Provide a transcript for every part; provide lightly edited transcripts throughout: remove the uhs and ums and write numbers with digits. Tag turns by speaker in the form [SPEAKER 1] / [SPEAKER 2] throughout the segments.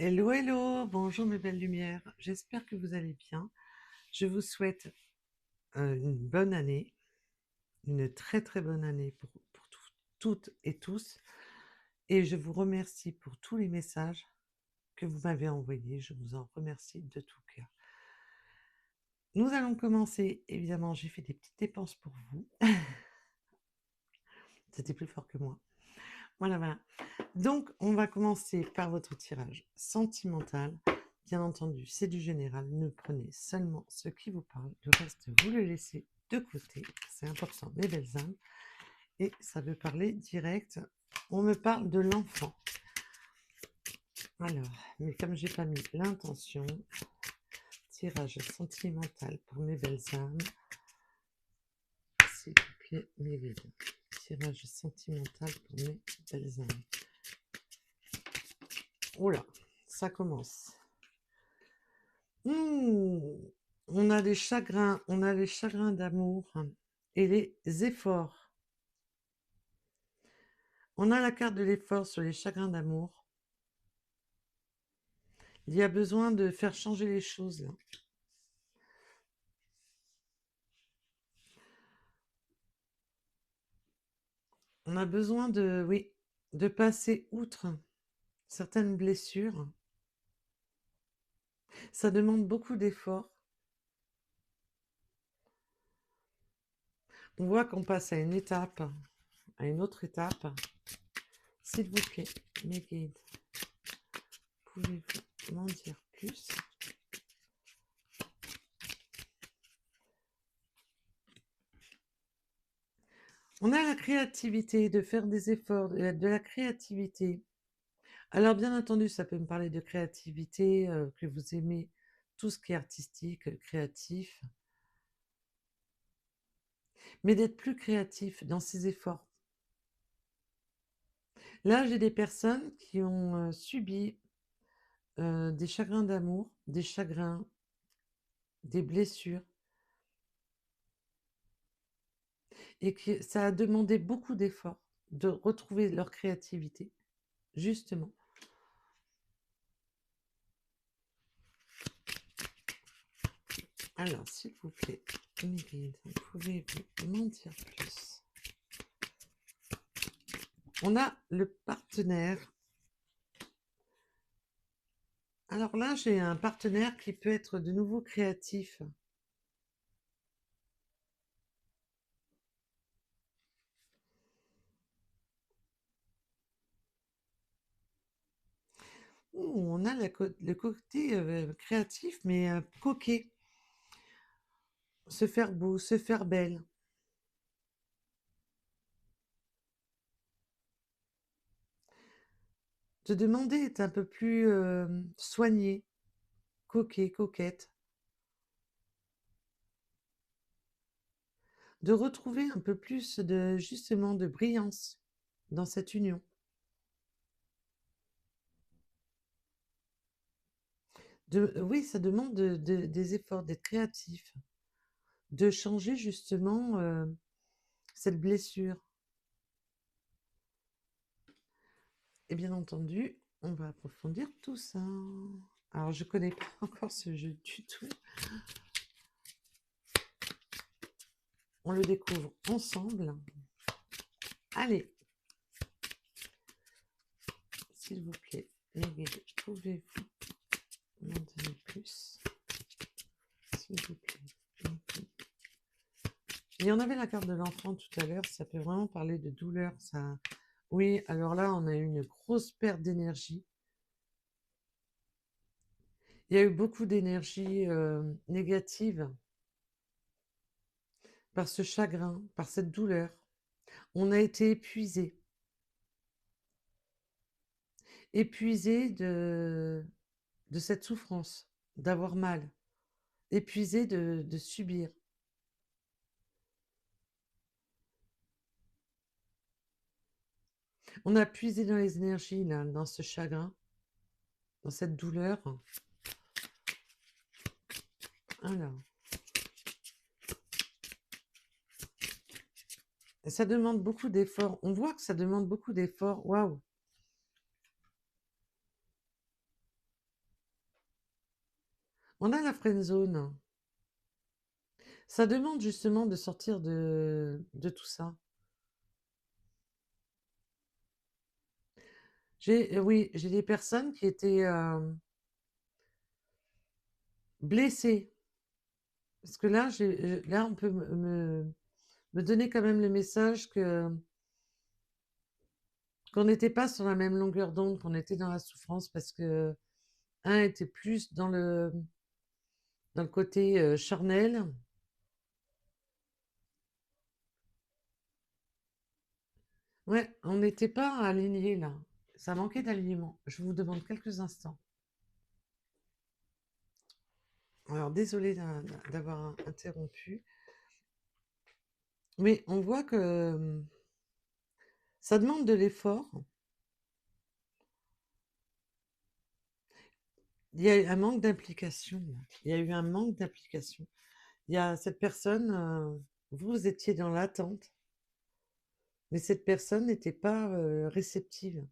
[SPEAKER 1] Hello, hello, bonjour mes belles lumières, j'espère que vous allez bien. Je vous souhaite une bonne année, une très très bonne année pour toutes et tous. Et je vous remercie pour tous les messages que vous m'avez envoyés, je vous en remercie de tout cœur. Nous allons commencer, évidemment, j'ai fait des petites dépenses pour vous. C'était plus fort que moi. Voilà, voilà. Donc, on va commencer par votre tirage sentimental. Bien entendu, c'est du général. Ne prenez seulement ce qui vous parle. Le reste, vous le laissez de côté. C'est important, mes belles âmes. Et ça veut parler direct. On me parle de l'enfant. Alors, mais comme j'ai pas mis l'intention, tirage sentimental pour mes belles âmes. S'il vous plaît, mes guides. Tirage sentimental pour mes belles âmes. Oula, ça commence. On a les chagrins d'amour et les efforts. On a la carte de l'effort sur les chagrins d'amour. Il y a besoin de faire changer les choses là. On a besoin de, oui, de passer outre certaines blessures. Ça demande beaucoup d'efforts. On voit qu'on passe à une étape, à une autre étape. S'il vous plaît, mes guides, pouvez-vous m'en dire plus? On a la créativité, de faire des efforts, de la créativité. Alors bien entendu, ça peut me parler de créativité, que vous aimez tout ce qui est artistique, créatif, mais d'être plus créatif dans ses efforts. Là, j'ai des personnes qui ont subi des chagrins d'amour, des chagrins, des blessures, et que ça a demandé beaucoup d'efforts de retrouver leur créativité, justement. Alors, s'il vous plaît, mes guides, pouvez-vous m'en dire plus? On a le partenaire. Alors là, j'ai un partenaire qui peut être de nouveau créatif. On a le côté créatif, mais coquet. Se faire beau, se faire belle. Te demander d'être un peu plus soigné, coquet, coquette. De retrouver un peu plus de, justement, de brillance dans cette union. Oui, ça demande des efforts, d'être créatif, de changer justement cette blessure. Et bien entendu, on va approfondir tout ça. Alors, je connais pas encore ce jeu du tout. On le découvre ensemble. Allez, s'il vous plaît, les guides, pouvez-vous m'en donner plus? S'il vous plaît. Et on avait la carte de l'enfant tout à l'heure, ça peut vraiment parler de douleur. Ça... Oui, alors là, on a eu une grosse perte d'énergie. Il y a eu beaucoup d'énergie négative par ce chagrin, par cette douleur. On a été épuisé. Épuisé de cette souffrance, d'avoir mal. Épuisé de subir. On a puisé dans les énergies, là, dans ce chagrin, dans cette douleur. Alors. Et ça demande beaucoup d'efforts. On voit que ça demande beaucoup d'efforts. Waouh! On a la friend zone. Ça demande justement de sortir de tout ça. Oui, j'ai des personnes qui étaient blessées. Parce que là, là on peut me donner quand même le message que qu'on n'était pas sur la même longueur d'onde, qu'on était dans la souffrance, parce que un était plus dans le côté charnel. Ouais, on n'était pas alignés là. Ça manquait d'alignement. Je vous demande quelques instants. Alors, désolé d'avoir interrompu, mais on voit que ça demande de l'effort. Il y a eu un manque d'implication. Il y a eu un manque d'implication. Il y a cette personne, vous étiez dans l'attente, mais cette personne n'était pas réceptive.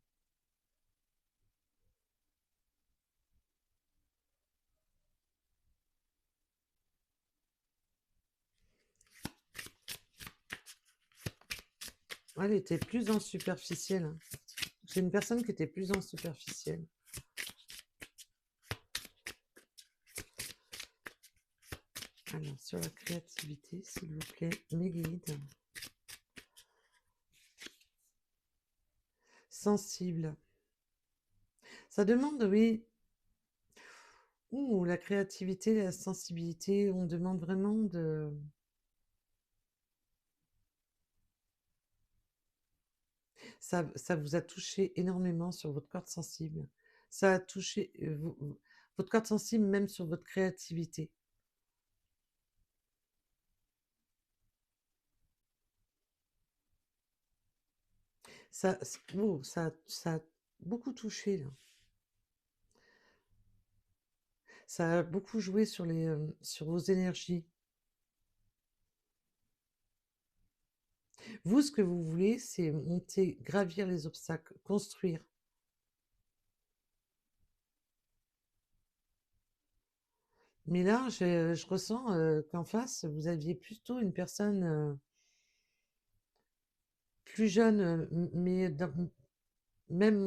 [SPEAKER 1] Elle était plus en superficielle, hein. C'est une personne qui était plus en superficielle. Alors, sur la créativité, s'il vous plaît, mes guides. Sensible. Ça demande, oui. Ouh, la créativité, la sensibilité, on demande vraiment de... Ça vous a touché énormément sur votre corde sensible. Ça a touché votre corde sensible même sur votre créativité. Ça a beaucoup touché, là. Ça a beaucoup joué sur vos énergies. Vous, ce que vous voulez, c'est monter, gravir les obstacles, construire. Mais là, je ressens qu'en face, vous aviez plutôt une personne plus jeune, mais même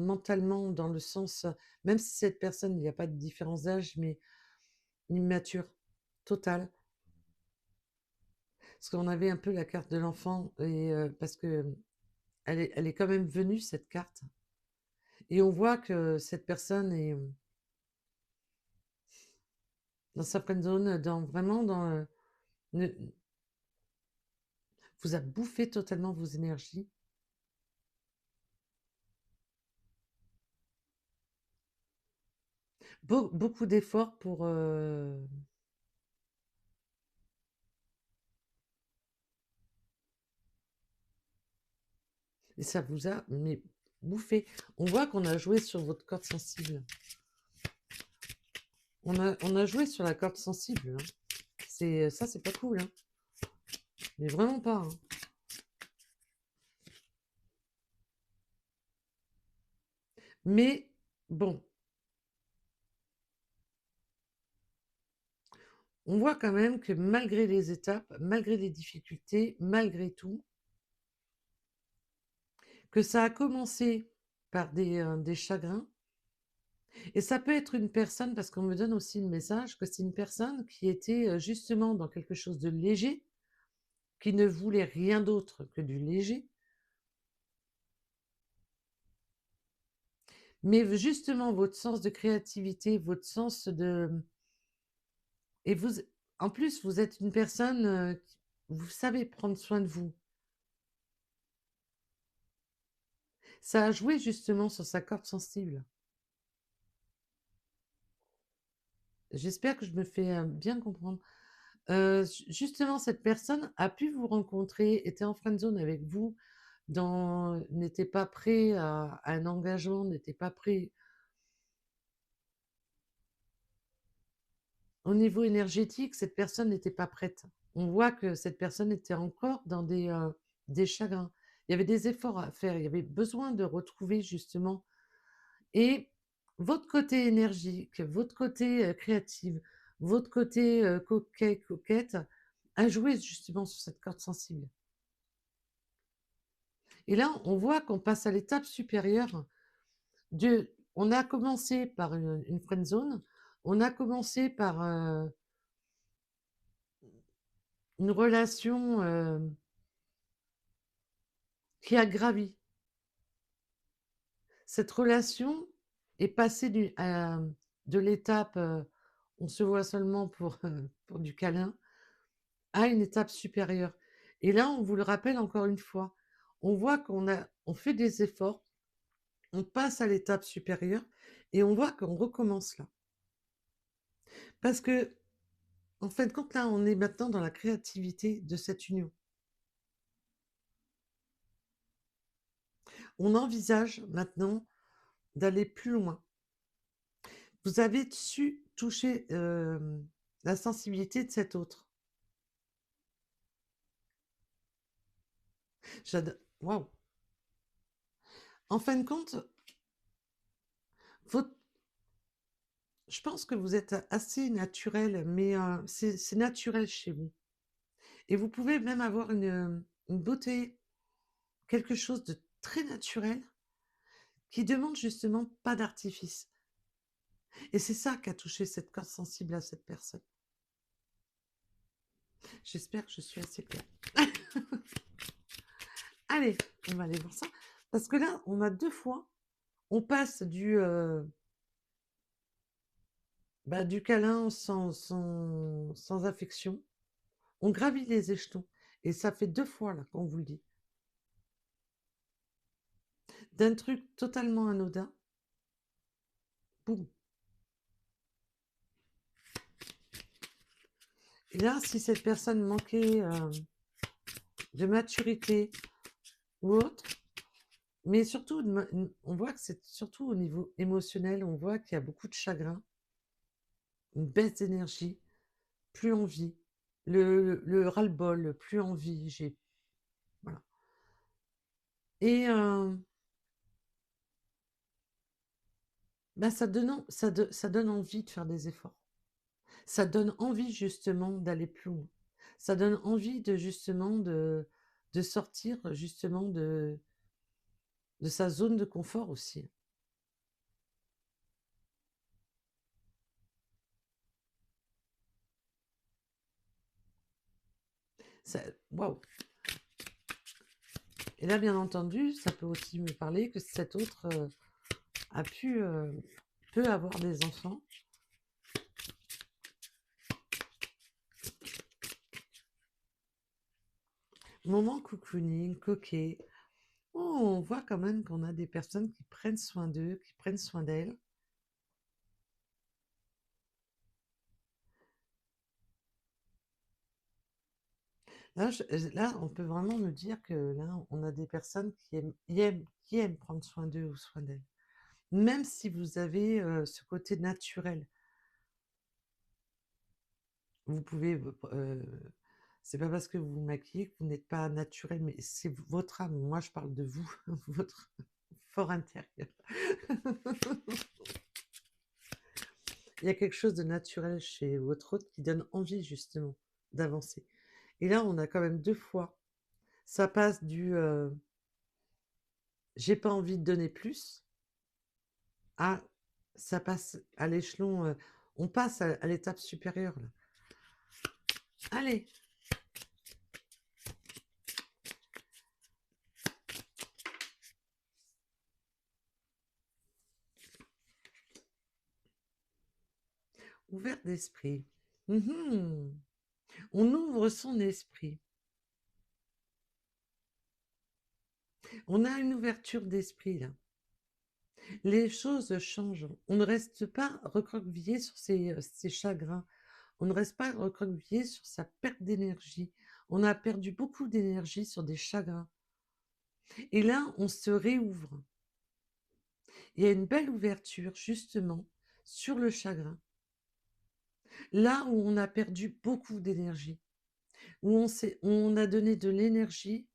[SPEAKER 1] mentalement, dans le sens, même si cette personne, il n'y a pas de différence d'âge, mais immature, totale. Parce qu'on avait un peu la carte de l'enfant, et parce que elle est quand même venue, cette carte. Et on voit que cette personne est dans sa friend zone, vraiment dans... ne- vous a bouffé totalement vos énergies. Beaucoup d'efforts pour... et ça vous a mais, bouffé. On voit qu'on a joué sur votre corde sensible. On a joué sur la corde sensible, hein. Ça, c'est pas cool, hein. Mais vraiment pas, hein. Mais bon, on voit quand même que malgré les étapes, malgré les difficultés, malgré tout, que ça a commencé par des chagrins. Et ça peut être une personne, parce qu'on me donne aussi le message que c'est une personne qui était justement dans quelque chose de léger, qui ne voulait rien d'autre que du léger. Mais justement, votre sens de créativité, votre sens de... Et vous, en plus, vous êtes une personne, vous savez prendre soin de vous. Ça a joué justement sur sa corde sensible. J'espère que je me fais bien comprendre. Justement, cette personne a pu vous rencontrer, était en friend zone avec vous, n'était pas prêt à un engagement, n'était pas prêt. Au niveau énergétique, cette personne n'était pas prête. On voit que cette personne était encore dans des chagrins. Il y avait des efforts à faire, il y avait besoin de retrouver justement. Et votre côté énergique, votre côté créative, votre côté coquet, coquette, a joué justement sur cette corde sensible. Et là, on voit qu'on passe à l'étape supérieure on a commencé par une friend zone, on a commencé par une relation qui a gravi. Cette relation est passée de l'étape on se voit seulement pour du câlin à une étape supérieure. Et là, on vous le rappelle encore une fois, on voit on fait des efforts, on passe à l'étape supérieure et on voit qu'on recommence là. Parce que, en fin de compte, là, on est maintenant dans la créativité de cette union. On envisage maintenant d'aller plus loin. Vous avez su toucher la sensibilité de cet autre. J'adore. Waouh! En fin de compte, je pense que vous êtes assez naturel, mais c'est naturel chez vous. Et vous pouvez même avoir une beauté, quelque chose de très naturel qui demande justement pas d'artifice. Et c'est ça qui a touché cette corde sensible à cette personne. J'espère que je suis assez claire. Allez, on va aller voir ça. Parce que là, on a 2 fois, on passe du câlin sans affection. On gravit les échelons. Et ça fait 2 fois, là, qu'on vous le dit. D'un truc totalement anodin, boum. Et là, si cette personne manquait de maturité ou autre, mais surtout, on voit que c'est surtout au niveau émotionnel, on voit qu'il y a beaucoup de chagrin, une baisse d'énergie, plus envie, le ras-le-bol, plus envie, voilà. Et ça donne envie de faire des efforts. Ça donne envie justement d'aller plus loin. Ça donne envie de sortir justement de sa zone de confort aussi. Waouh! Et là, bien entendu, ça peut aussi me parler que cet autre peut avoir des enfants. Moment cocooning, coquet. Oh, on voit quand même qu'on a des personnes qui prennent soin d'eux, qui prennent soin d'elles. Là, on peut vraiment me dire que là, on a des personnes qui aiment prendre soin d'eux ou soin d'elles. Même si vous avez ce côté naturel. Vous pouvez, c'est pas parce que vous vous maquillez que vous n'êtes pas naturel, mais c'est votre âme. Moi, je parle de vous, votre fort intérieur. Il y a quelque chose de naturel chez votre hôte qui donne envie justement d'avancer. Et là, on a quand même 2 fois, ça passe j'ai pas envie de donner plus à ça passe à l'échelon, on passe à l'étape supérieure là. Allez! Ouvert d'esprit. On ouvre son esprit. On a une ouverture d'esprit là. Les choses changent. On ne reste pas recroquevillé sur ses chagrins. On ne reste pas recroquevillé sur sa perte d'énergie. On a perdu beaucoup d'énergie sur des chagrins. Et là, on se réouvre. Il y a une belle ouverture justement sur le chagrin. Là où on a perdu beaucoup d'énergie, où on a donné de l'énergie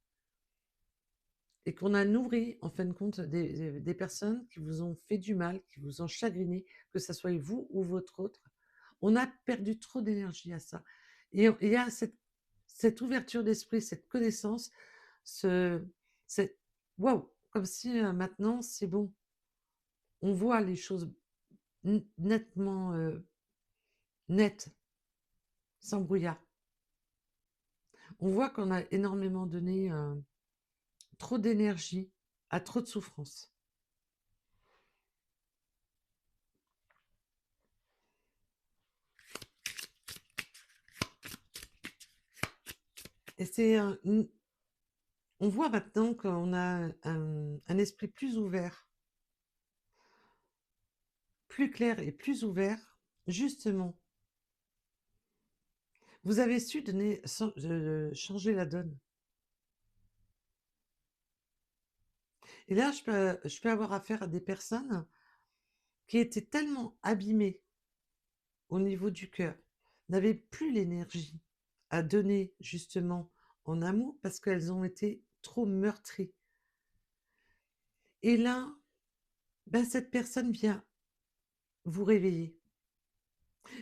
[SPEAKER 1] et qu'on a nourri, en fin de compte, des personnes qui vous ont fait du mal, qui vous ont chagriné, que ça soit vous ou votre autre. On a perdu trop d'énergie à ça. Et il y a cette ouverture d'esprit, cette connaissance, ce, cette, waouh, comme si maintenant c'est bon. On voit les choses nettement, nettes, sans brouillard. On voit qu'on a énormément donné trop d'énergie à trop de souffrance. Et on voit maintenant qu'on a un esprit plus ouvert, plus clair et plus ouvert, justement. Vous avez su changer la donne. Et là, je peux avoir affaire à des personnes qui étaient tellement abîmées au niveau du cœur, n'avaient plus l'énergie à donner justement en amour parce qu'elles ont été trop meurtries. Et là, ben, cette personne vient vous réveiller,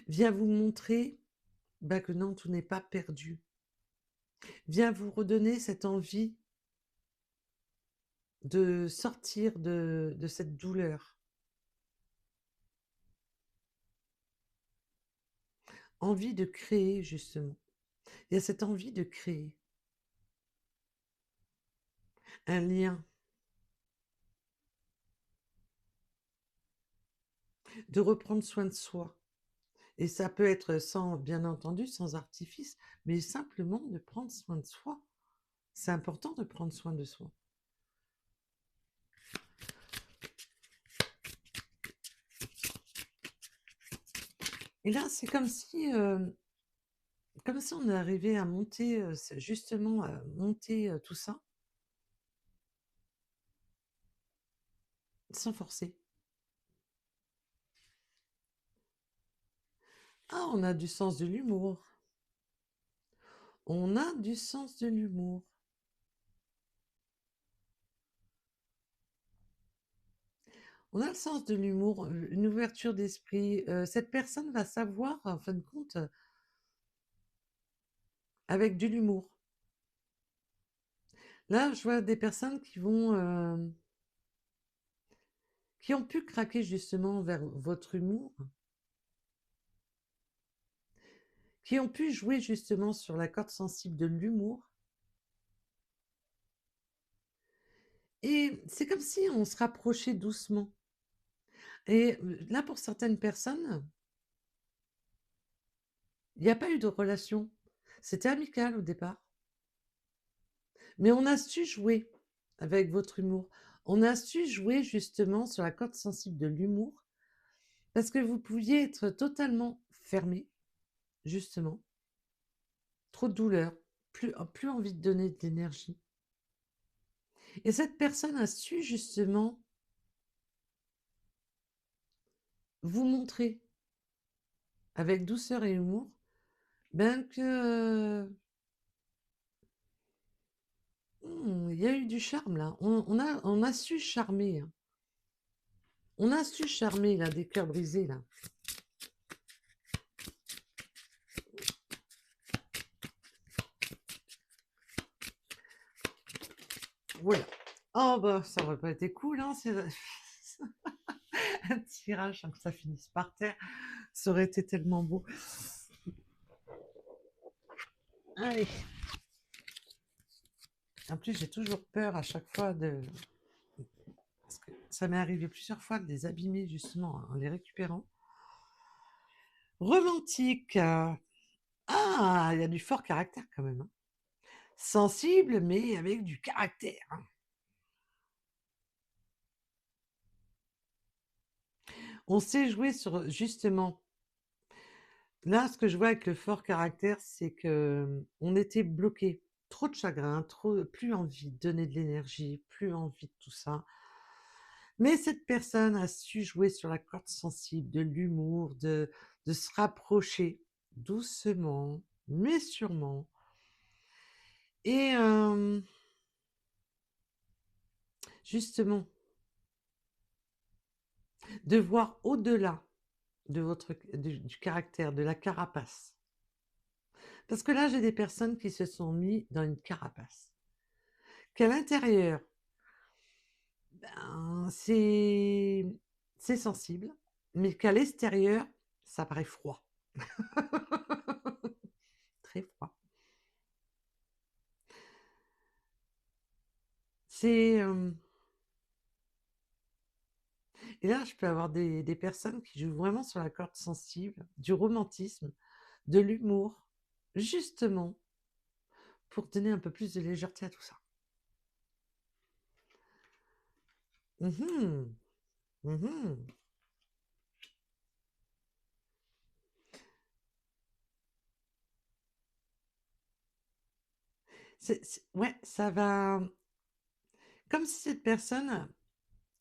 [SPEAKER 1] vient vous montrer ben, que non, tout n'est pas perdu, vient vous redonner cette envie de sortir de cette douleur, envie de créer justement. Il y a cette envie de créer un lien, de reprendre soin de soi. Et ça peut être sans, bien entendu, sans artifice, mais simplement de prendre soin de soi. C'est important de prendre soin de soi. Et là, c'est comme si on arrivait à monter, justement, à monter tout ça sans forcer. Ah, on a du sens de l'humour. On a du sens de l'humour. On a le sens de l'humour, une ouverture d'esprit. Cette personne va savoir, en fin de compte, avec de l'humour. Là, je vois des personnes qui ont pu craquer justement vers votre humour, qui ont pu jouer justement sur la corde sensible de l'humour. Et c'est comme si on se rapprochait doucement. Et là, pour certaines personnes, il n'y a pas eu de relation. C'était amical au départ. Mais on a su jouer avec votre humour. On a su jouer justement sur la corde sensible de l'humour parce que vous pouviez être totalement fermé, justement. Trop de douleur, plus envie de donner de l'énergie. Et cette personne a su justement vous montrer avec douceur et humour ben que il y a eu du charme là. On a su charmer, hein. On a su charmer là, des cœurs brisés là. Voilà. Oh bah ça aurait pas été cool, hein. C'est un tirage sans que ça finisse par terre. Ça aurait été tellement beau. Allez. En plus, j'ai toujours peur à chaque fois de... Parce que ça m'est arrivé plusieurs fois de les abîmer justement en les récupérant. Romantique. Ah, il y a du fort caractère quand même, hein. Sensible, mais avec du caractère, hein. On sait jouer sur justement. Là, ce que je vois avec le fort caractère, c'est que on était bloqué. Trop de chagrin, plus envie de donner de l'énergie, plus envie de tout ça. Mais cette personne a su jouer sur la corde sensible de l'humour, de se rapprocher doucement, mais sûrement. Et justement, de voir au-delà de du caractère, de la carapace. Parce que là, j'ai des personnes qui se sont mis dans une carapace. Qu'à l'intérieur, ben, c'est sensible, mais qu'à l'extérieur, ça paraît froid. Très froid. C'est, et là, je peux avoir des personnes qui jouent vraiment sur la corde sensible, du romantisme, de l'humour, justement pour donner un peu plus de légèreté à tout ça. Mhm, mhm. Ouais, ça va. Comme si cette personne,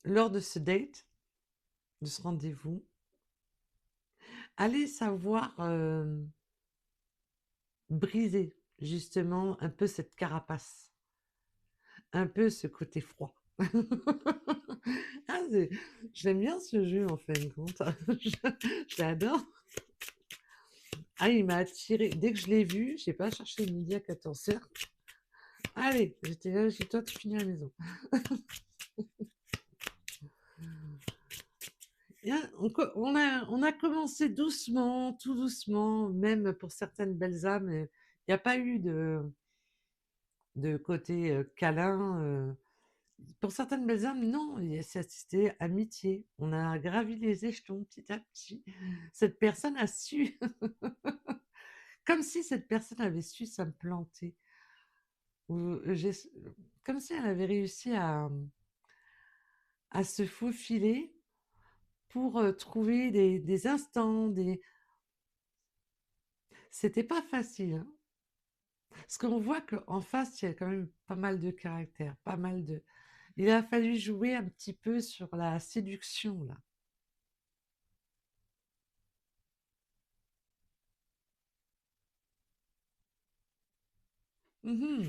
[SPEAKER 1] lors de ce date, de ce rendez-vous, allait savoir briser justement un peu cette carapace, un peu ce côté froid. Ah, j'aime bien ce jeu en fin de compte. Je l'adore. Ah, il m'a attiré. Dès que je l'ai vu, j'ai pas cherché midi à 14h. Allez, j'étais là chez toi, tu finis à la maison. Bien, on a commencé doucement, tout doucement, même pour certaines belles âmes. Il n'y a pas eu de côté câlin. Pour certaines belles âmes, non, c'était amitié. On a gravi les échelons petit à petit. Cette personne a su, comme si cette personne avait su s'implanter, ou comme si elle avait réussi à se faufiler pour trouver des instants, C'était pas facile, hein. Parce qu'on voit qu'en face, il y a quand même pas mal de caractère, pas mal de. Il a fallu jouer un petit peu sur la séduction, là. Mhm.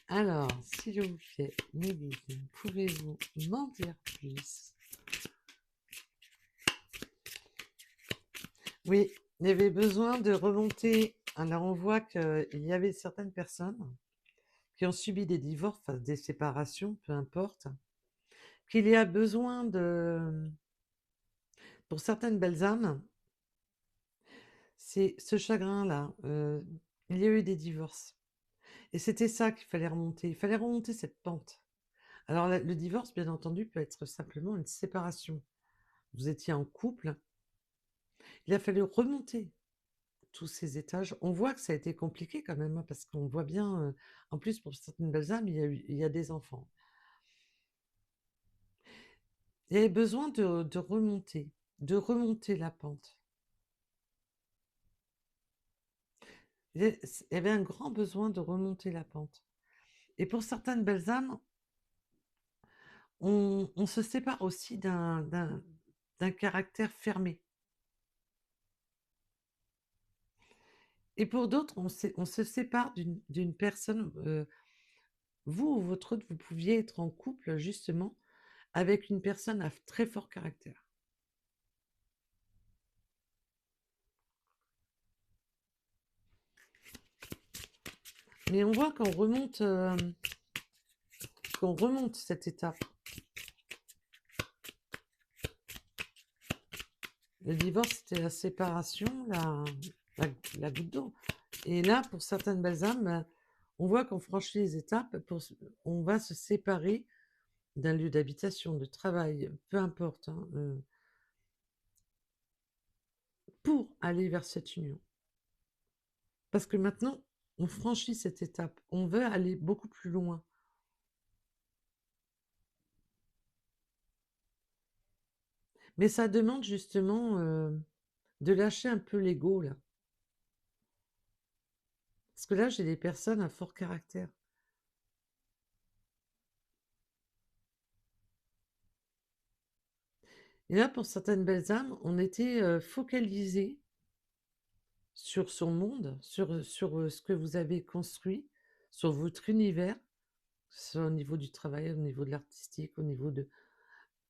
[SPEAKER 1] Alors, s'il vous plaît, Médine, pouvez-vous m'en dire plus? Oui, il y avait besoin de remonter. Alors, on voit qu'il y avait certaines personnes qui ont subi des divorces, enfin, des séparations, peu importe, qu'il y a besoin de, pour certaines belles âmes, c'est ce chagrin-là. Il y a eu des divorces. Et c'était ça qu'il fallait remonter. Il fallait remonter cette pente. Alors, le divorce, bien entendu, peut être simplement une séparation. Vous étiez en couple, il a fallu remonter tous ces étages. On voit que ça a été compliqué quand même, hein, parce qu'on voit bien, en plus, pour certaines belles âmes, il y a des enfants. Il y avait besoin de remonter la pente. Il y avait un grand besoin de remonter la pente. Et pour certaines belles âmes, on se sépare aussi d'un caractère fermé. Et pour d'autres, on se sépare d'une personne. Vous ou votre autre, vous pouviez être en couple justement avec une personne à très fort caractère. Mais on voit qu'on remonte cette étape. Le divorce, c'était la séparation, la, la goutte d'eau. Et là, pour certaines belles âmes, on voit qu'on franchit les étapes, on va se séparer d'un lieu d'habitation, de travail, peu importe, hein, pour aller vers cette union. Parce que maintenant, on franchit cette étape, on veut aller beaucoup plus loin. Mais ça demande justement de lâcher un peu l'ego, là. Parce que là, j'ai des personnes à fort caractère. Et là, pour certaines belles âmes, on était focalisé sur son monde, sur ce que vous avez construit, sur votre univers. que ce soit au niveau du travail, au niveau de l'artistique, au niveau de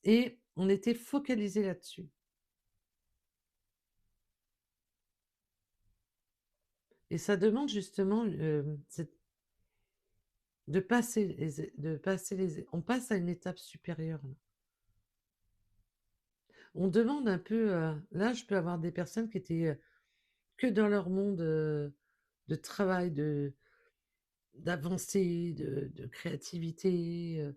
[SPEAKER 1] et on était focalisés là-dessus et ça demande justement, cette de passer les on passe à une étape supérieure, là. On demande un peu, là, je peux avoir des personnes qui étaient, que dans leur monde, de travail, d'avancer, de créativité,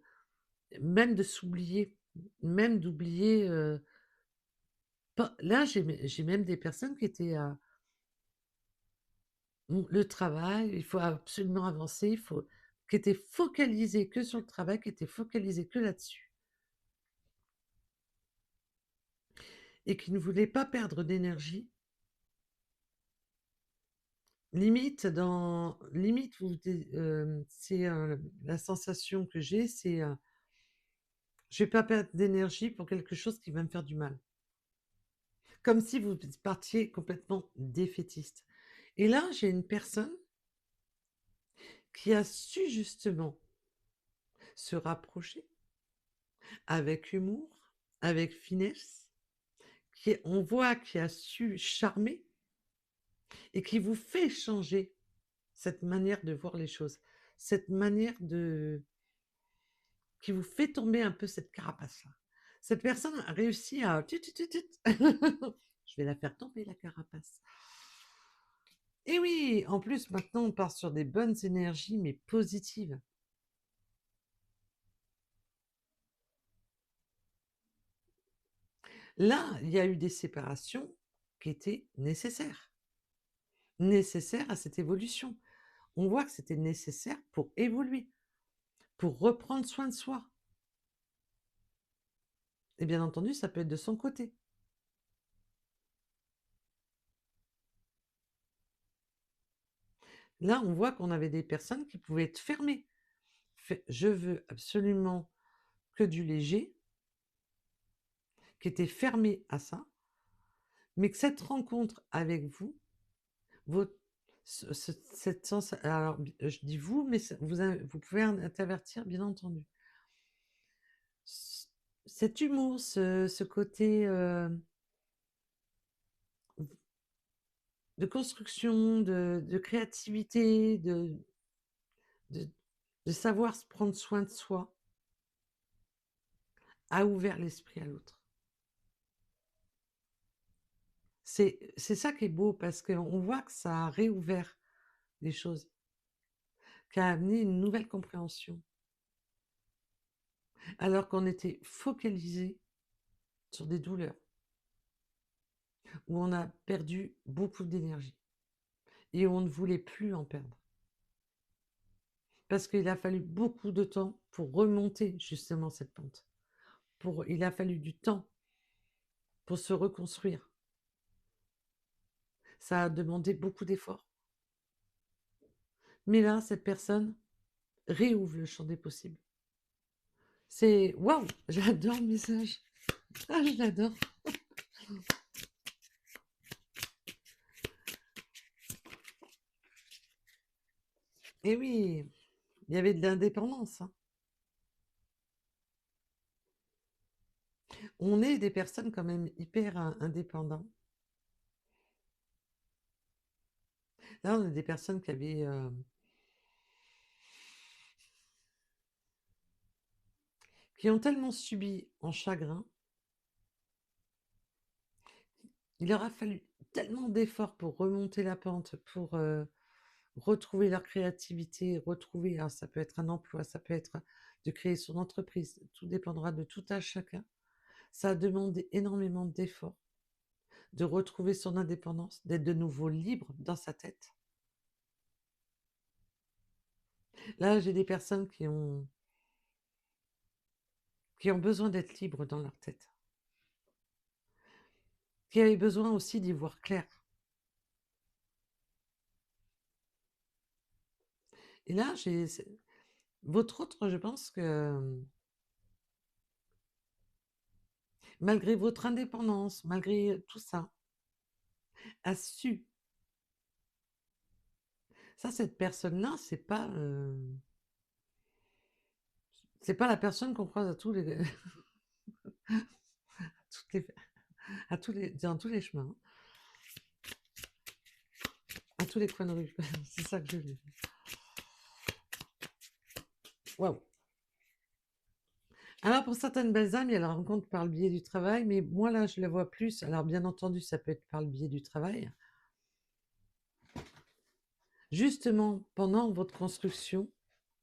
[SPEAKER 1] même de s'oublier, même d'oublier, pas là, j'ai même des personnes qui étaient à le travail, il faut absolument avancer, il faut qui étaient focalisées que sur le travail, qui étaient focalisées que là-dessus et qui ne voulaient pas perdre d'énergie. Limite c'est, la sensation que j'ai, c'est, je vais pas perdre d'énergie pour quelque chose qui va me faire du mal. Comme si vous partiez complètement défaitiste. Et là, j'ai une personne qui a su justement se rapprocher avec humour, avec finesse, on voit qui a su charmer et qui vous fait changer cette manière de voir les choses, cette manière de qui vous fait tomber un peu cette carapace-là. Cette personne a réussi à tut, tut, tut, tut. Je vais la faire tomber la carapace. Et oui, en plus maintenant on part sur des bonnes énergies mais positives. Là, il y a eu des séparations qui étaient nécessaires à cette évolution. On voit que c'était nécessaire pour évoluer, pour reprendre soin de soi. Et bien entendu, ça peut être de son côté. Là, on voit qu'on avait des personnes qui pouvaient être fermées. Je veux absolument que du léger, qui étaient fermées à ça, mais que cette rencontre avec vous, votre, cette sens, alors je dis vous, mais vous pouvez intervertir, bien entendu. Cet humour, ce côté de construction, de créativité, de, de savoir se prendre soin de soi, a ouvert l'esprit à l'autre. C'est ça qui est beau parce qu'on voit que ça a réouvert des choses, qui a amené une nouvelle compréhension, alors qu'on était focalisé sur des douleurs, où on a perdu beaucoup d'énergie et on ne voulait plus en perdre. Parce qu'il a fallu beaucoup de temps pour remonter justement cette pente. Il a fallu du temps pour se reconstruire. Ça a demandé beaucoup d'efforts. Mais là, cette personne réouvre le champ des possibles. C'est waouh, j'adore le message. Ah, je l'adore. Et oui, il y avait de l'indépendance, hein. On est des personnes quand même hyper indépendants. Là, on est des personnes qui ont tellement subi en chagrin, il leur a fallu tellement d'efforts pour remonter la pente, pour retrouver leur créativité, retrouver, alors ça peut être un emploi, ça peut être de créer son entreprise, tout dépendra de tout à chacun. Ça a demandé énormément d'efforts, de retrouver son indépendance, d'être de nouveau libre dans sa tête. Là, j'ai des personnes qui ont besoin d'être libres dans leur tête, qui avaient besoin aussi d'y voir clair. Et là, votre autre, je pense que malgré votre indépendance, malgré tout ça, a su. Ça, cette personne-là, c'est pas. C'est pas la personne qu'on croise à tous les toutes les à tous les dans tous les chemins, hein, à tous les coins de rue. C'est ça que je veux dire. Waouh! Alors pour certaines belles âmes, il y a la rencontre par le biais du travail, mais moi là, je la vois plus. Alors bien entendu, ça peut être par le biais du travail. Justement, pendant votre construction,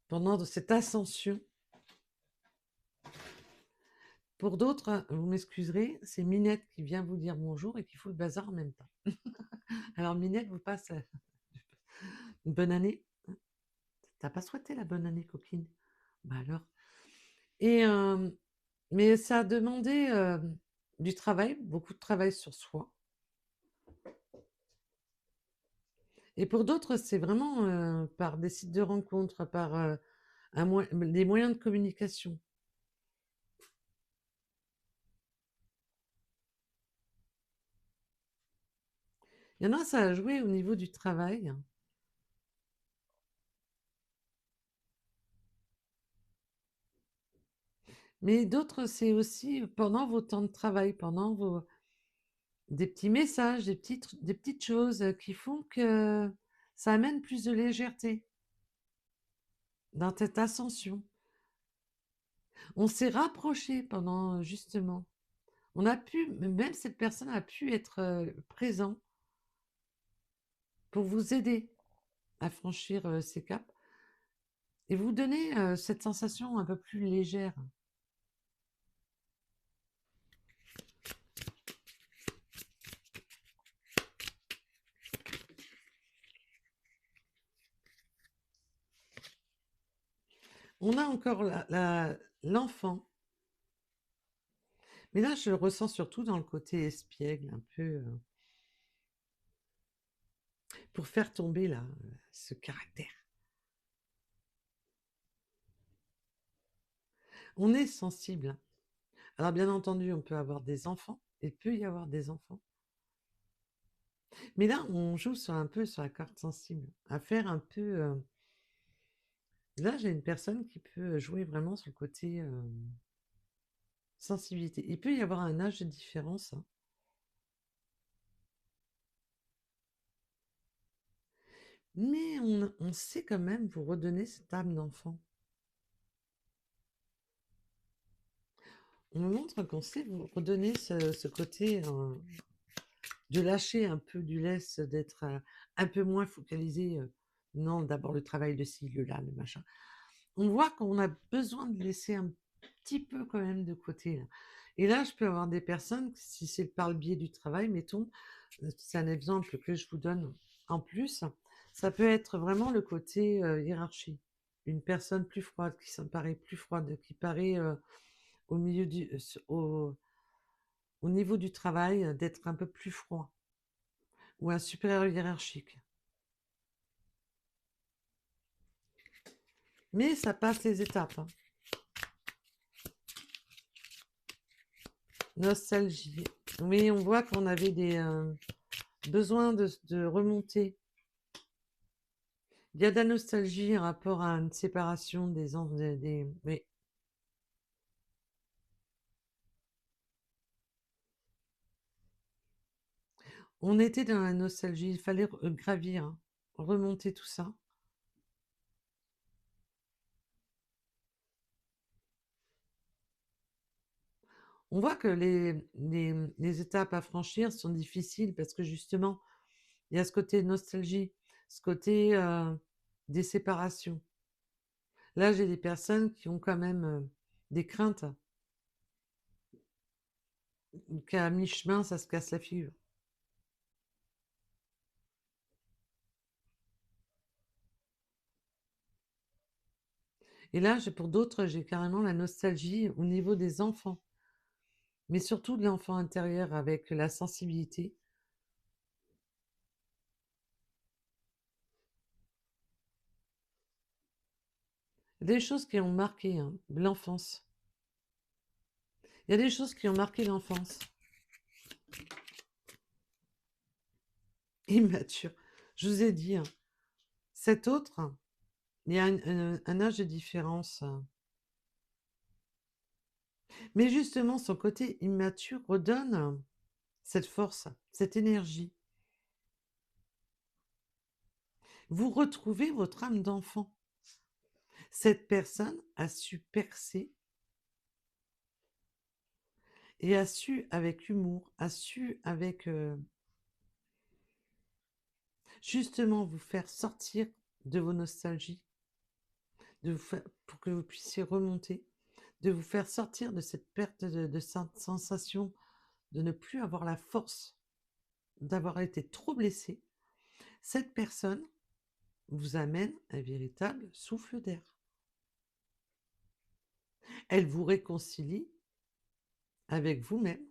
[SPEAKER 1] pendant cette ascension, pour d'autres, vous m'excuserez, c'est Minette qui vient vous dire bonjour et qui fout le bazar en même temps. Alors Minette vous passe une bonne année. T'as pas souhaité la bonne année, coquine? Bah alors. Et mais ça a demandé du travail, beaucoup de travail sur soi. Et pour d'autres, c'est vraiment par des sites de rencontres, par des moyens de communication. Il y en a, ça a joué au niveau du travail. Mais d'autres, c'est aussi pendant vos temps de travail, pendant des petits messages, des petites choses qui font que ça amène plus de légèreté dans cette ascension. On s'est rapproché pendant justement. On a pu, même cette personne a pu être présent pour vous aider à franchir ces caps et vous donner cette sensation un peu plus légère. On a encore l'enfant, mais là je le ressens surtout dans le côté espiègle, un peu pour faire tomber là ce caractère. On est sensible. Alors bien entendu, on peut avoir des enfants, il peut y avoir des enfants. Mais là, on joue un peu sur la carte sensible, à faire un peu. Là, j'ai une personne qui peut jouer vraiment sur le côté sensibilité. Il peut y avoir un âge de différence, hein. Mais on sait quand même vous redonner cette âme d'enfant. On me montre qu'on sait vous redonner ce côté de lâcher un peu du lest, d'être un peu moins focalisé. Non, d'abord le travail de ci, le là, le machin. On voit qu'on a besoin de laisser un petit peu quand même de côté, là. Et là, je peux avoir des personnes, si c'est par le biais du travail, mettons, c'est un exemple que je vous donne en plus, ça peut être vraiment le côté hiérarchie. Une personne plus froide, qui ça paraît plus froide, qui paraît au milieu au niveau du travail, d'être un peu plus froid, ou un supérieur hiérarchique. Mais ça passe les étapes, hein. Nostalgie. Oui, on voit qu'on avait des besoins de remonter. Il y a de la nostalgie en rapport à une séparation oui. On était dans la nostalgie, il fallait gravir, hein, remonter tout ça. On voit que les étapes à franchir sont difficiles parce que justement, il y a ce côté nostalgie, ce côté des séparations. Là, j'ai des personnes qui ont quand même des craintes qu'à mi-chemin, ça se casse la figure. Et là, pour d'autres, j'ai carrément la nostalgie au niveau des enfants, mais surtout de l'enfant intérieur avec la sensibilité. Des choses qui ont marqué hein, l'enfance. Il y a des choses qui ont marqué l'enfance. Immature. Je vous ai dit, hein, cet autre, il y a un âge de différence. Mais justement, son côté immature redonne cette force, cette énergie. Vous retrouvez votre âme d'enfant. Cette personne a su percer et a su avec humour, a su avec justement vous faire sortir de vos nostalgies, pour que vous puissiez remonter, de vous faire sortir de cette perte de sensation de ne plus avoir la force, d'avoir été trop blessé. Cette personne vous amène un véritable souffle d'air. Elle vous réconcilie avec vous-même,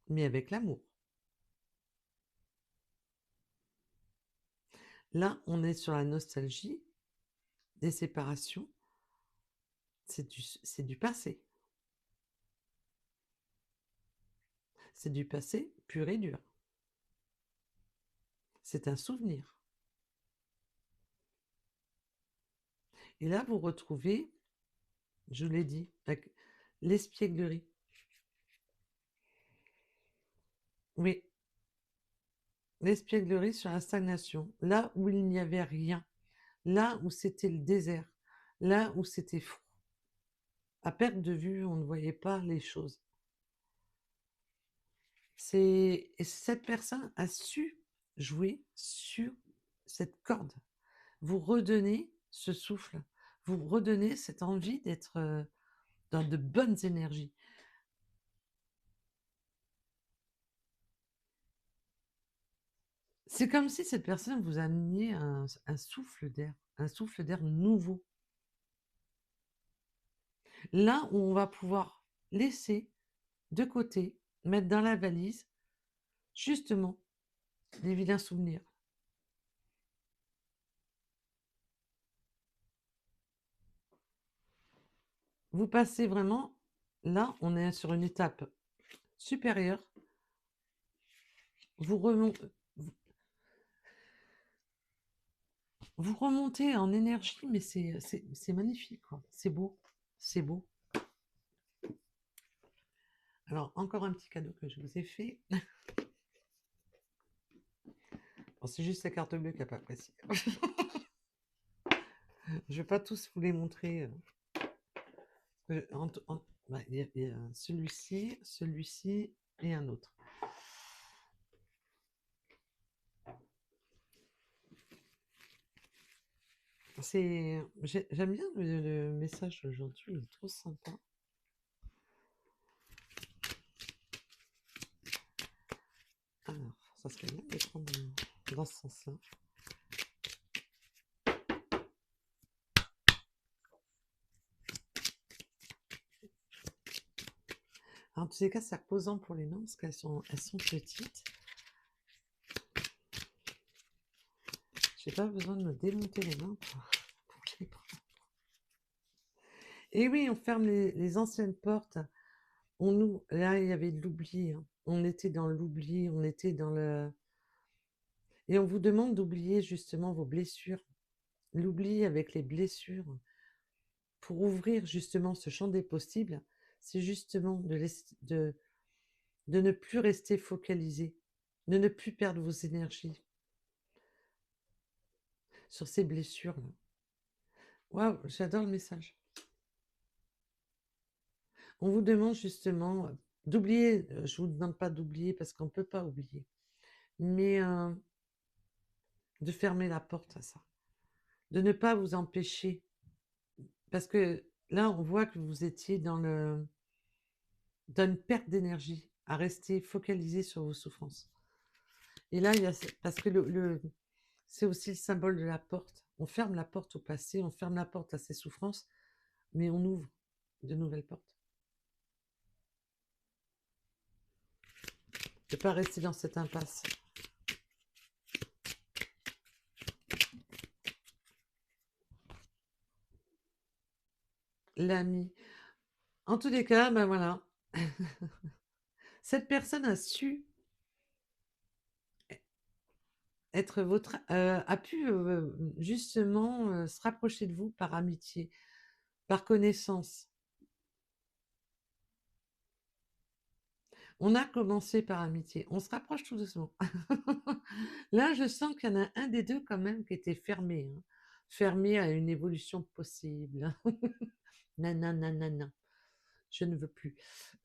[SPEAKER 1] mais avec l'amour. Là, on est sur la nostalgie des séparations. C'est du passé. C'est du passé pur et dur. C'est un souvenir. Et là, vous retrouvez, je l'ai dit, l'espièglerie. Oui, l'espièglerie sur la stagnation. Là où il n'y avait rien. Là où c'était le désert. Là où c'était fou. À perte de vue, on ne voyait pas les choses. Et cette personne a su jouer sur cette corde. Vous redonnez ce souffle. Vous redonnez cette envie d'être dans de bonnes énergies. C'est comme si cette personne vous amenait un souffle d'air nouveau. Là où on va pouvoir laisser de côté, mettre dans la valise, justement, des vilains souvenirs. Vous passez vraiment, là, on est sur une étape supérieure. Vous remontez, vous remontez en énergie, mais c'est magnifique, quoi. C'est beau, c'est beau. Alors, encore un petit cadeau que je vous ai fait. Bon, c'est juste la carte bleue qui n'a pas apprécié. Je vais pas tous vous les montrer. Il y a celui-ci, celui-ci et un autre. J'aime bien le message aujourd'hui, il est trop sympa. Alors, ça serait bien de prendre dans ce sens-là. En tous les cas, c'est reposant pour les mains parce qu'elles sont petites. J'ai pas besoin de me démonter les mains pour les prendre. Et oui, on ferme les anciennes portes. Là, il y avait de l'oubli. Hein. On était dans l'oubli, on était dans le... Et on vous demande d'oublier justement vos blessures. L'oubli avec les blessures. Pour ouvrir justement ce champ des possibles, c'est justement de ne plus rester focalisé, de ne plus perdre vos énergies sur ces blessures-là. Waouh, j'adore le message. On vous demande justement d'oublier, je ne vous demande pas d'oublier parce qu'on ne peut pas oublier, mais de fermer la porte à ça, de ne pas vous empêcher, parce que là, on voit que vous étiez dans une perte d'énergie, à rester focalisé sur vos souffrances. Et là, parce que c'est aussi le symbole de la porte. On ferme la porte au passé, on ferme la porte à ses souffrances, mais on ouvre de nouvelles portes. Ne pas rester dans cette impasse. L'ami. En tous les cas, ben voilà. Cette personne a su être a pu justement se rapprocher de vous par amitié, par connaissance. On a commencé par amitié, on se rapproche tout doucement. Là, je sens qu'il y en a un des 2 quand même qui était fermé, hein, fermé à une évolution possible. «Nin nin nin nin nin, je ne veux plus».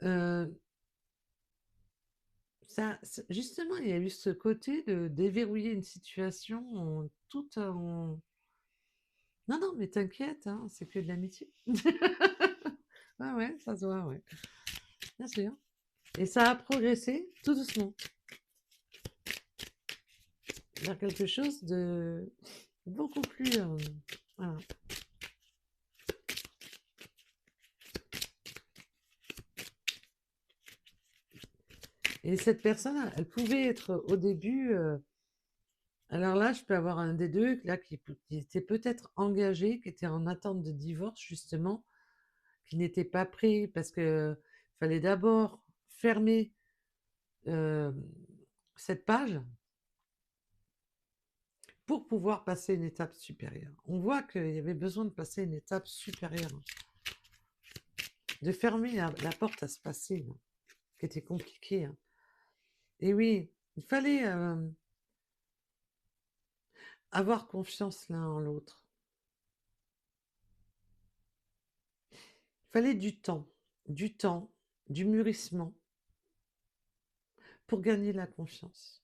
[SPEAKER 1] Heu, ça justement, il y a eu ce côté de déverrouiller une situation en tout en non, non, mais t'inquiète, hein, c'est que de l'amitié. Ouais, ouais, ça se voit, ouais, bien sûr, et ça a progressé tout doucement vers quelque chose de beaucoup plus, voilà. Et cette personne, elle pouvait être au début, alors là, je peux avoir un des 2 là qui était peut-être engagé, qui était en attente de divorce justement, qui n'était pas prêt parce que fallait d'abord fermer, hem, cette page pour pouvoir passer une étape supérieure. On voit qu'il y avait besoin de passer une étape supérieure, de fermer la porte à ce passé, là, qui était compliqué, hein. Et oui, il fallait, avoir confiance l'un en l'autre. Il fallait du temps, du mûrissement pour gagner la confiance.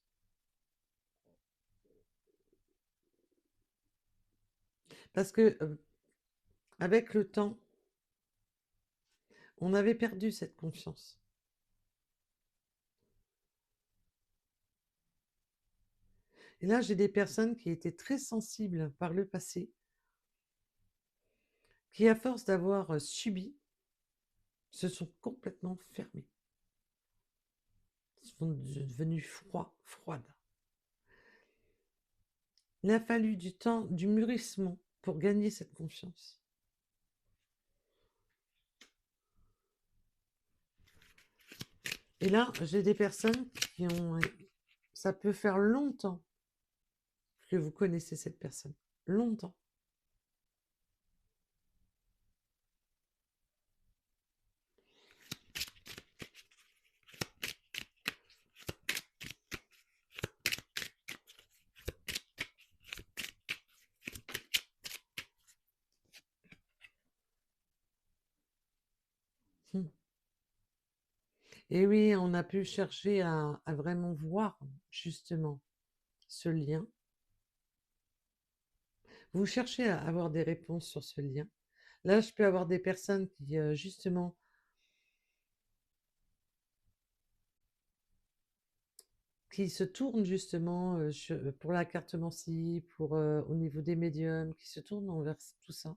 [SPEAKER 1] Parce que, avec le temps, on avait perdu cette confiance. Et là, j'ai des personnes qui étaient très sensibles par le passé, qui à force d'avoir, subi, se sont complètement fermées. Sont devenues froides. Il a fallu du temps, du mûrissement pour gagner cette confiance. Et là, j'ai des personnes qui ont, ça peut faire longtemps que vous connaissez cette personne, longtemps. Mmh. Et oui, on a pu chercher à vraiment voir justement ce lien. Vous cherchez à avoir des réponses sur ce lien. Là, je peux avoir des personnes qui, justement, qui se tournent justement pour la cartomancie, pour, au niveau des médiums, qui se tournent envers tout ça,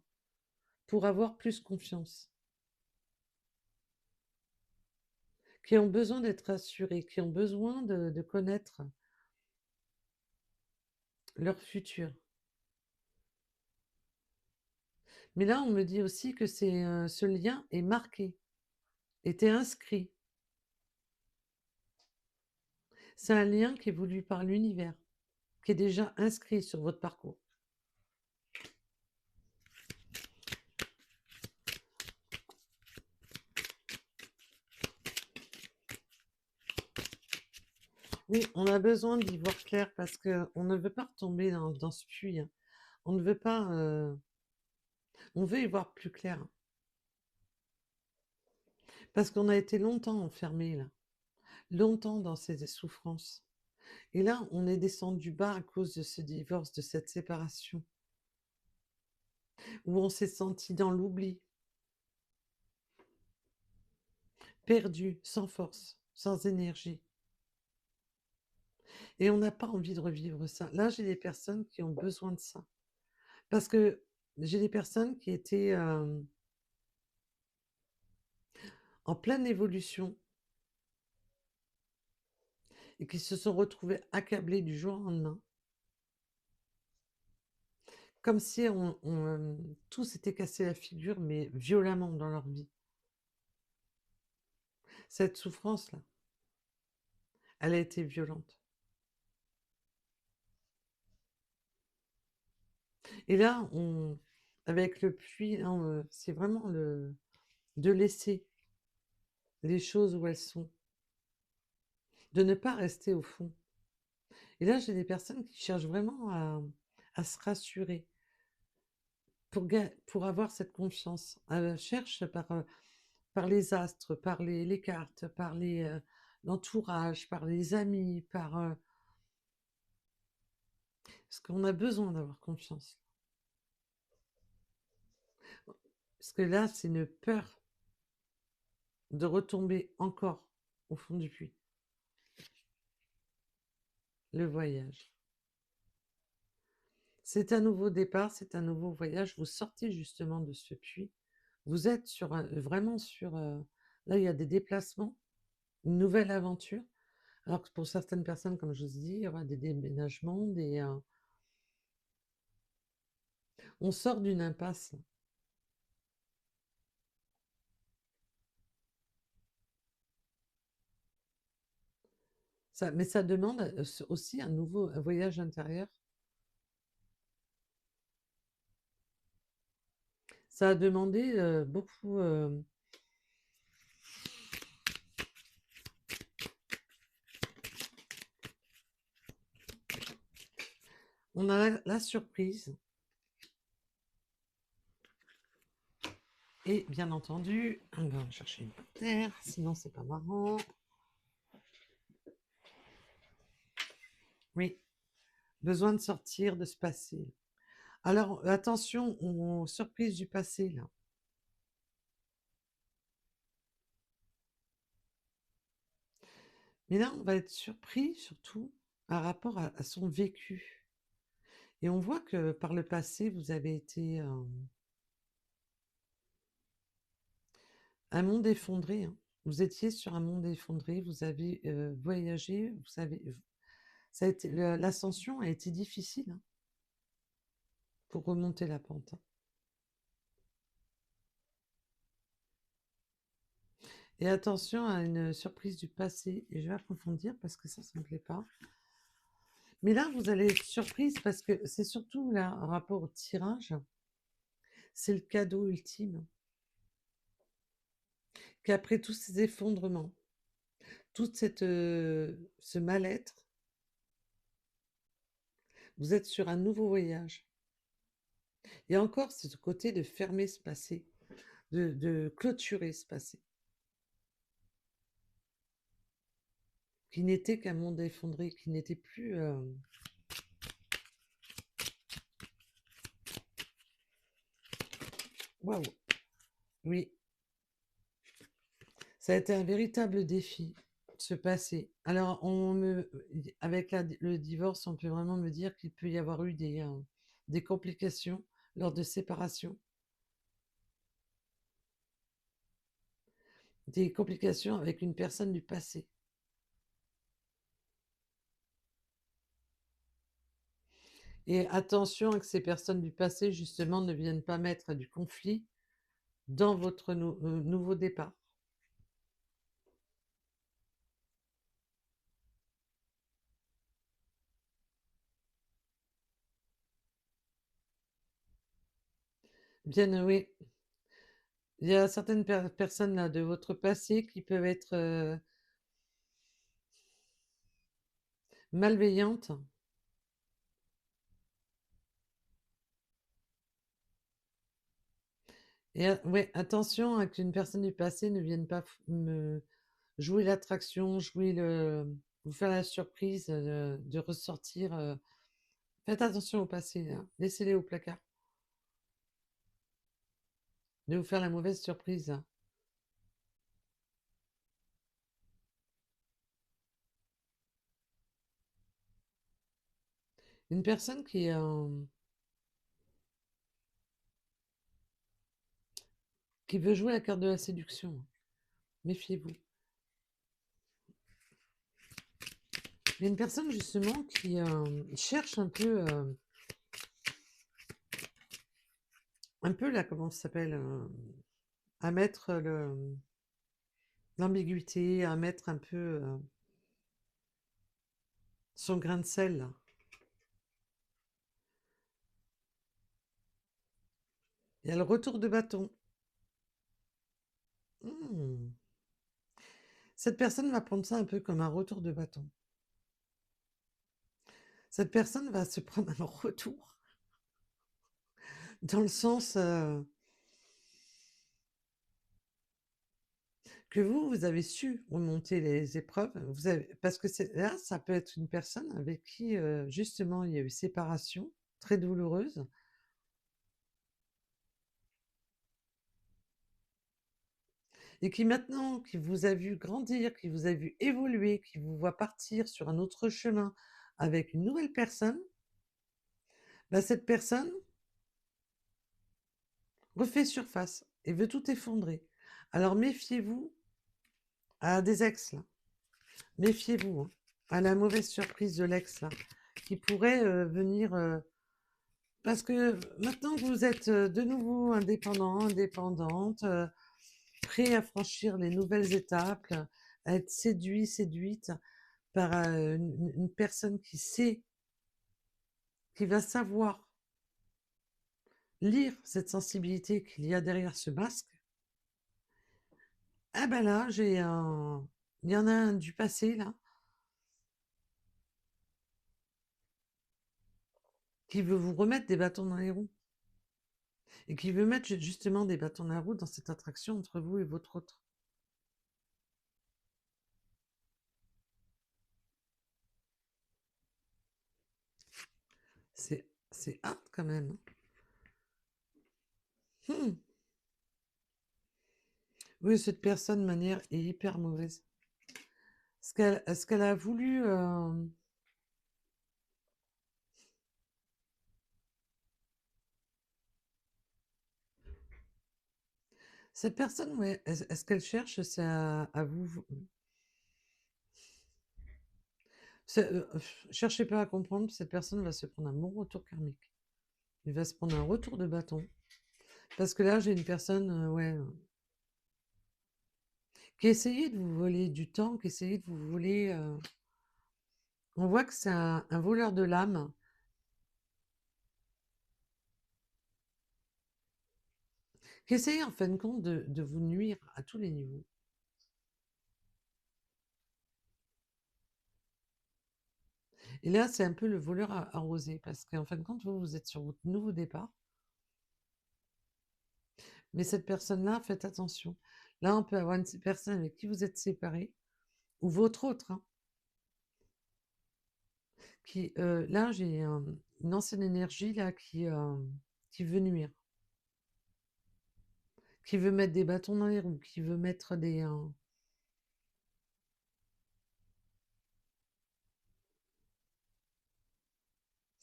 [SPEAKER 1] pour avoir plus confiance, qui ont besoin d'être rassurés, qui ont besoin de connaître leur futur. Mais là, on me dit aussi que ce lien est marqué, était inscrit. C'est un lien qui est voulu par l'univers, qui est déjà inscrit sur votre parcours. Oui, on a besoin d'y voir clair parce qu'on ne veut pas retomber dans ce puits, hein. On ne veut pas, on veut y voir plus clair. Parce qu'on a été longtemps enfermé là, longtemps dans ces souffrances. Et là, on est descendu bas à cause de ce divorce, de cette séparation, où on s'est senti dans l'oubli, perdu, sans force, sans énergie. Et on n'a pas envie de revivre ça. Là, j'ai des personnes qui ont besoin de ça. Parce que j'ai des personnes qui étaient en pleine évolution et qui se sont retrouvées accablées du jour au lendemain, comme si tout s'était cassé la figure, mais violemment dans leur vie. Cette souffrance-là, elle a été violente. Et là, avec le puits, là, c'est vraiment de laisser les choses où elles sont. de ne pas rester au fond. Et là, j'ai des personnes qui cherchent vraiment à se rassurer pour avoir cette confiance. Elles cherchent par les astres, par les cartes, par l'entourage, par les amis, parce qu'on a besoin d'avoir confiance. Parce que là, c'est une peur de retomber encore au fond du puits. Le voyage. C'est un nouveau départ, c'est un nouveau voyage. Vous sortez justement de ce puits. Vous êtes vraiment sur... là, il y a des déplacements, une nouvelle aventure. Alors que pour certaines personnes, comme je vous ai dit, il y aura des déménagements, on sort d'une impasse. Mais ça demande aussi un voyage intérieur. Ça a demandé beaucoup... on a la surprise. Et bien entendu, on va chercher une terre, sinon c'est pas marrant. Oui, besoin de sortir, de se passer. Alors, attention aux surprises du passé, là. Mais là, on va être surpris, surtout, par rapport à son vécu. Et on voit que par le passé, vous avez été un monde effondré, hein. Vous étiez sur un monde effondré, vous avez voyagé, vous savez, l'ascension a été difficile, hein, pour remonter la pente, hein. Et attention à une surprise du passé, et je vais approfondir parce que ça me plaît pas. Mais là, vous allez être surprise parce que c'est surtout là, en rapport au tirage, c'est le cadeau ultime. Qu'après tous ces effondrements, toute ce mal-être, vous êtes sur un nouveau voyage. Il y a encore ce côté de fermer ce passé, de clôturer ce passé, qui n'était qu'un monde effondré, qui n'était plus... Waouh! Oui, ça a été un véritable défi, ce passé. Alors, avec le divorce, on peut vraiment me dire qu'il peut y avoir eu des complications lors de séparation, des complications avec une personne du passé. Et attention à que ces personnes du passé, justement, ne viennent pas mettre du conflit dans votre nouveau départ. Bien, oui. Il y a certaines personnes là, de votre passé qui peuvent être malveillantes. Et ouais, attention à qu'une personne du passé ne vienne pas me jouer l'attraction, vous faire la surprise de ressortir. Faites attention au passé, là. Laissez-les au placard. De vous faire la mauvaise surprise, là. Une personne qui veut jouer la carte de la séduction, hein. Méfiez-vous. Il y a une personne justement qui cherche un peu là, comment ça s'appelle, à mettre l'ambiguïté, à mettre un peu son grain de sel, là. Il y a le retour de bâton. Hmm. Cette personne va prendre ça un peu comme un retour de bâton. Cette personne va se prendre un retour dans le sens, que vous avez su remonter les épreuves, vous avez parce que c'est là, ça peut être une personne avec qui, justement, il y a eu séparation très douloureuse et qui maintenant, qui vous a vu grandir, qui vous a vu évoluer, qui vous voit partir sur un autre chemin avec une nouvelle personne, bah, cette personne refait surface et veut tout effondrer. Alors méfiez-vous à des ex là, méfiez-vous, hein, à la mauvaise surprise de l'ex là, qui pourrait, venir, parce que maintenant que vous êtes, de nouveau indépendant, indépendante, prêt à franchir les nouvelles étapes, à être séduit, séduite par, une personne qui sait, qui va savoir lire cette sensibilité qu'il y a derrière ce masque, ah ben là, il y en a un du passé là, qui veut vous remettre des bâtons dans les roues et qui veut mettre justement des bâtons dans la roue dans cette attraction entre vous et votre autre. C'est hard quand même, hein. Oui, cette personne, de manière, est hyper mauvaise. Ce qu'elle a voulu... Cette personne, ouais, est-ce qu'elle cherche, c'est à vous... cherchez pas à comprendre, cette personne va se prendre un bon retour karmique. Il va se prendre un retour de bâton. Parce que là, j'ai une personne, ouais, qui essayait de vous voler du temps, qui essayait de vous voler... On voit que c'est un voleur de l'âme, qui essayait en fin de compte de vous nuire à tous les niveaux. Et là, c'est un peu le voleur arrosé, parce qu'en fin de compte, vous êtes sur votre nouveau départ. Mais cette personne-là, faites attention. Là, on peut avoir une personne avec qui vous êtes séparés, ou votre autre, hein, qui, là, j'ai une ancienne énergie là qui veut nuire, qui veut mettre des bâtons dans les roues, qui veut mettre des...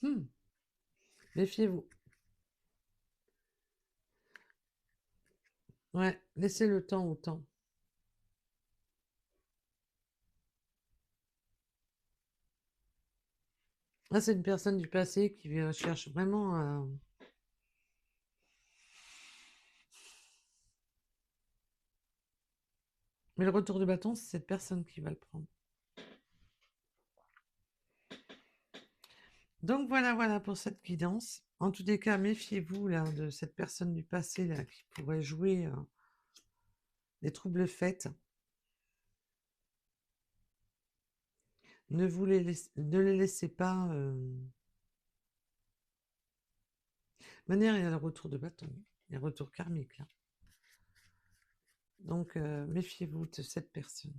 [SPEAKER 1] hmm, méfiez-vous. Ouais, laissez le temps au temps. Là, c'est une personne du passé qui cherche vraiment à... Mais le retour de bâton, c'est cette personne qui va le prendre. Donc voilà, voilà pour cette guidance. En tous les cas, méfiez-vous là de cette personne du passé là qui pourrait jouer des troubles faits. Ne les laissez pas. Manière, il y a le retour de bâton, il y a le retour karmique là. Donc méfiez-vous de cette personne.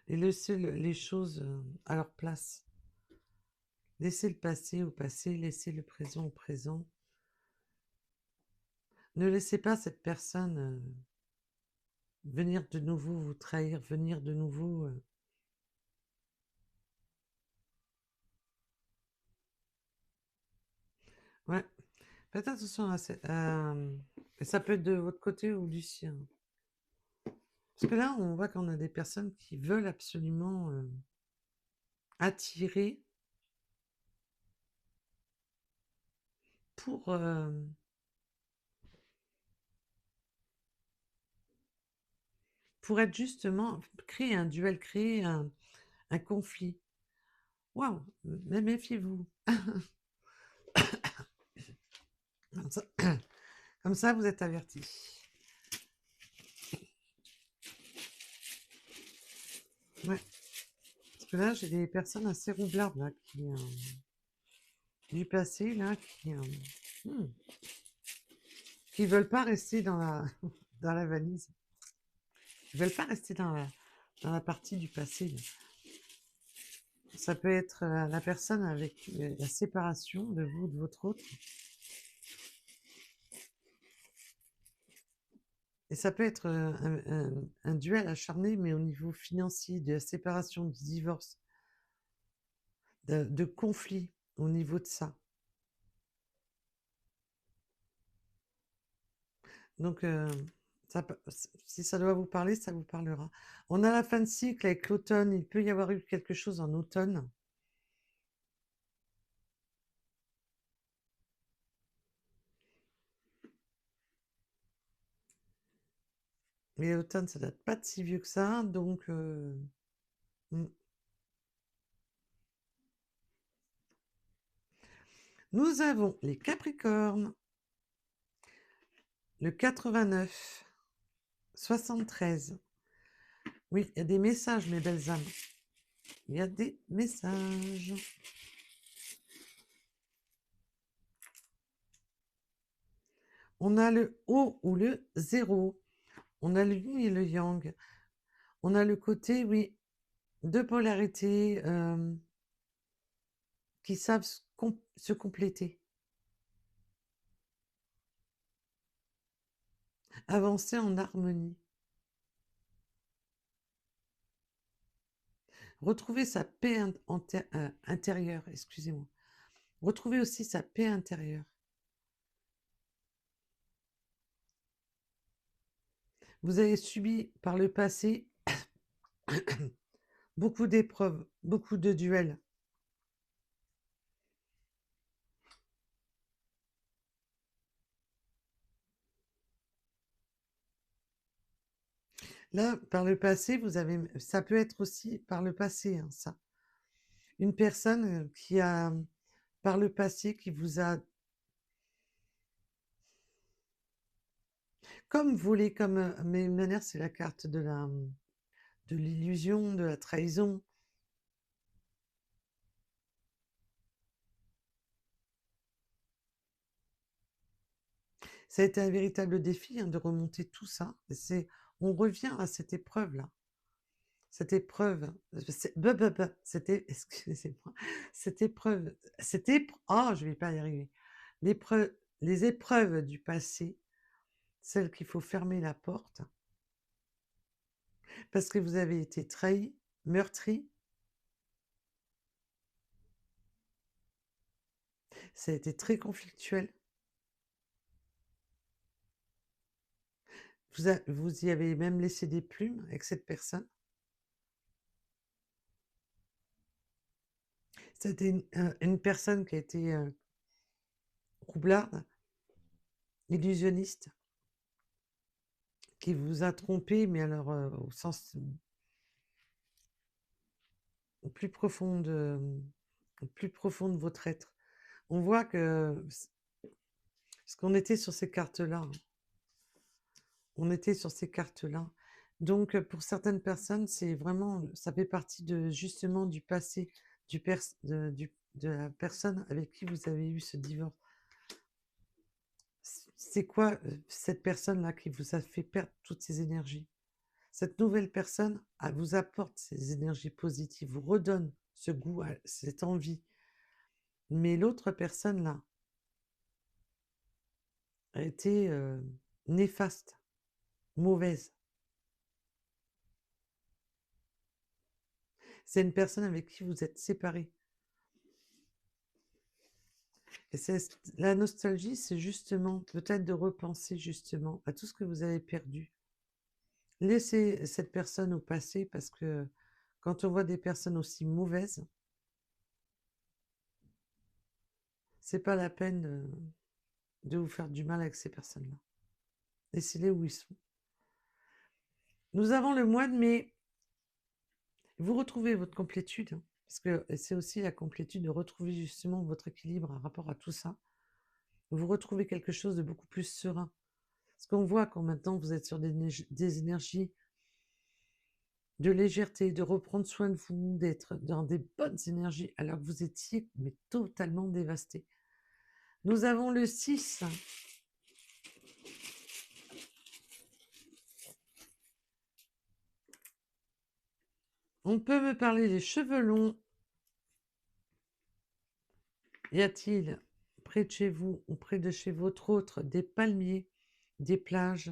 [SPEAKER 1] Et laissez les choses à leur place. Laissez le passé au passé, laissez le présent au présent. Ne laissez pas cette personne venir de nouveau vous trahir, venir de nouveau... Ouais, faites attention à cette... et ça peut être de votre côté ou du sien. Parce que là, on voit qu'on a des personnes qui veulent absolument attirer pour... pour être justement... créer un duel, créer un conflit. Waouh, mais méfiez-vous. Comme ça, comme ça, vous êtes avertis. Ouais, parce que là, j'ai des personnes assez roublardes, là, du passé, là, hmm, qui veulent pas rester dans la, dans la valise. Ils veulent pas rester dans la partie du passé, là. Ça peut être la personne avec la séparation de vous, de votre autre. Et ça peut être un duel acharné, mais au niveau financier, de la séparation, du divorce, de conflit au niveau de ça. Donc, si ça doit vous parler, ça vous parlera. On a la fin de cycle avec l'automne. Il peut y avoir eu quelque chose en automne. Mais l'automne, ça date pas de si vieux que ça. Donc, hmm. Nous avons les Capricornes, le 89, 73. Oui, il y a des messages, mes belles âmes. Il y a des messages. On a le haut ou le zéro. On a le yin et le yang. On a le côté, oui, de polarité qui savent se compléter. Avancer en harmonie. Retrouver sa paix intérieure, excusez-moi. Retrouver aussi sa paix intérieure. Vous avez subi par le passé beaucoup d'épreuves, beaucoup de duels. Là, par le passé, ça peut être aussi par le passé, hein, ça. Une personne qui a, par le passé, qui vous a comme volé, mais de manière, c'est la carte de l'illusion, de la trahison. Ça a été un véritable défi, hein, de remonter tout ça. On revient à cette épreuve-là. Cette épreuve, excusez-moi, cette épreuve, oh, je vais pas y arriver. Les épreuves du passé, celles qu'il faut fermer la porte, parce que vous avez été trahi, meurtri. Ça a été très conflictuel. Vous y avez même laissé des plumes avec cette personne. C'était une personne qui a été roublarde, illusionniste, qui vous a trompé, mais alors au sens au plus profond de votre être. On voit que, parce qu'on était sur ces cartes-là, hein. On était sur ces cartes-là. Donc, pour certaines personnes, c'est vraiment, ça fait partie de justement du passé, de la personne avec qui vous avez eu ce divorce. C'est quoi cette personne-là qui vous a fait perdre toutes ces énergies? Cette nouvelle personne vous apporte ces énergies positives, vous redonne ce goût, cette envie. Mais l'autre personne-là a été néfaste, mauvaise. C'est une personne avec qui vous êtes séparés. Et la nostalgie, c'est justement peut-être de repenser justement à tout ce que vous avez perdu. Laissez cette personne au passé parce que quand on voit des personnes aussi mauvaises, c'est pas la peine de vous faire du mal avec ces personnes-là. Laissez-les où ils sont. Nous avons le mois de mai. Vous retrouvez votre complétude, hein, parce que c'est aussi la complétude de retrouver justement votre équilibre par rapport à tout ça. Vous retrouvez quelque chose de beaucoup plus serein. Parce qu'on voit quand maintenant vous êtes sur des énergies de légèreté, de reprendre soin de vous, d'être dans des bonnes énergies alors que vous étiez mais totalement dévasté. Nous avons le 6. On peut me parler des cheveux longs. Y a-t-il près de chez vous ou près de chez votre autre des palmiers, des plages?